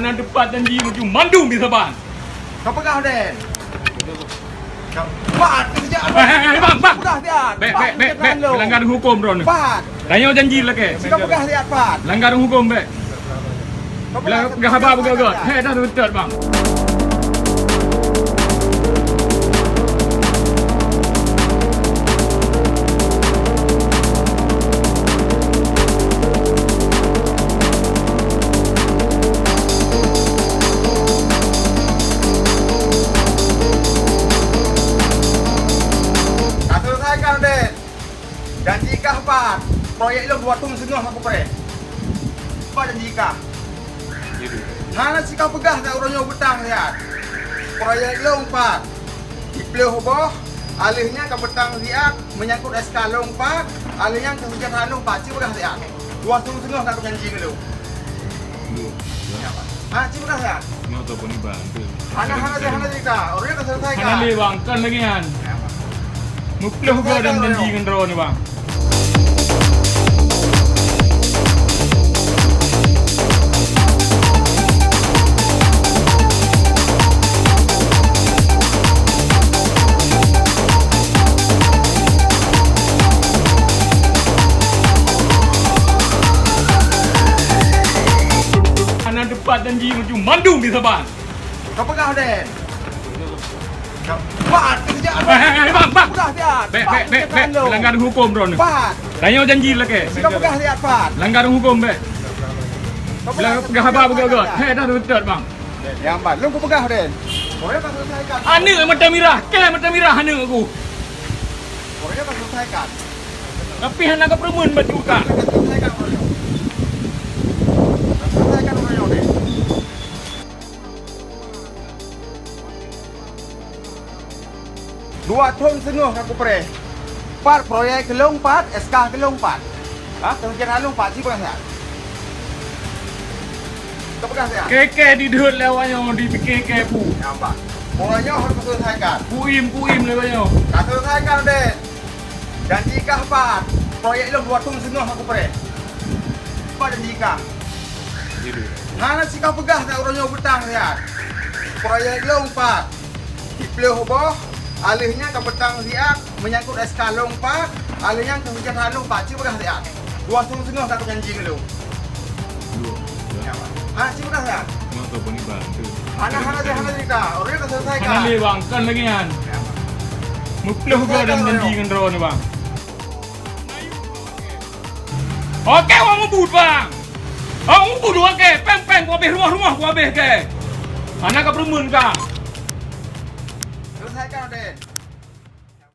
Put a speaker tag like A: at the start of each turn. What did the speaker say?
A: Karena depan janji menuju Bandung bisa bang.
B: Kau pegang Den. Pat, kerjaan.
A: Bang.
B: Udah Tiat.
A: Bek, langgar hukum bro ni.
B: Pat.
A: Tanya janji lah ke.
B: Kau pegang Tiat Pat.
A: Langgar hukum bek.
B: Kau
A: Bila pegang apa betul. Hei dah betul bang.
B: Janjikah Pat? Proyek lo 2 tahun setengah aku pre. Apa janjikah? Hana si kau pegah tak urangnya betang lihat. Proyek lo 4. Dipilih boh, alihnya ke betang lihat menyangkut SK lo 4, alihnya ke kesejahteraan lo 4. Cik pegah lihat. 2 tahun setengah tak aku janji ke lo. Ha, cik pegah lihat.
A: Mau tahu ni bang.
B: Hana jika, orangnya ke selesaikan.
A: Hana ni bang, kan lagi kan. Muplah juga dan janji kan bro ni bang. Depan janji menuju Bandung bisa bang.
B: Kau pegang Den. Pat, kerjaan.
A: Bang.
B: Udah Tiat.
A: Bek, langgar hukum bro ni.
B: Pat.
A: Tanya janji lah ke.
B: Kau pegang Tiat Pat.
A: Langgar hukum bek.
B: Kau
A: Bila pegang apa betul. Hei dah betul bang.
B: Yang Pat, lu kau pegang Den. Orangnya kan selesaikan.
A: Ane mata merah, ke mata merah ane aku.
B: Orangnya kan selesaikan.
A: Tapi hana ke perempuan baju ka.
B: Selesaikan orangnya. Selesaikan orangnya Den. Dua tahun setengah aku pre. Pat proyek kelong 4, SK kelong 4. Ha, kesejahteraan lo 4 sih pegang saya. Kau pegang saya.
A: Keke di dehut lewatnya di keke pu.
B: Yang Pat. Orangnya harus selesaikan.
A: Kuim lewatnya.
B: Tak selesaikan Den. Janjikah Pat? Proyek lo 2 tahun setengah aku pre. Apa janjikah? Hana si kau pegah tak orangnya betang lihat. Proyek lo 4. Dipilih boh, alihnya ke betang lihat menyangkut SK lo 4, alihnya ke kesejahteraan lo 4. Cik pegah lihat. 2 tahun setengah tak aku janji ke lo. Ha, cik pegah lihat.
A: Mau tahu ni bang.
B: Hana jika, orangnya kan selesaikan.
A: Hana ni bang, kan lagi kan. Muplah juga dan janji kan bro ni bang. Okey, orang ngebut bang. Orang ngebut okey, peng ku habis rumah ku habis ke. Hana ke perempuan ka.
B: Selesaikan Den.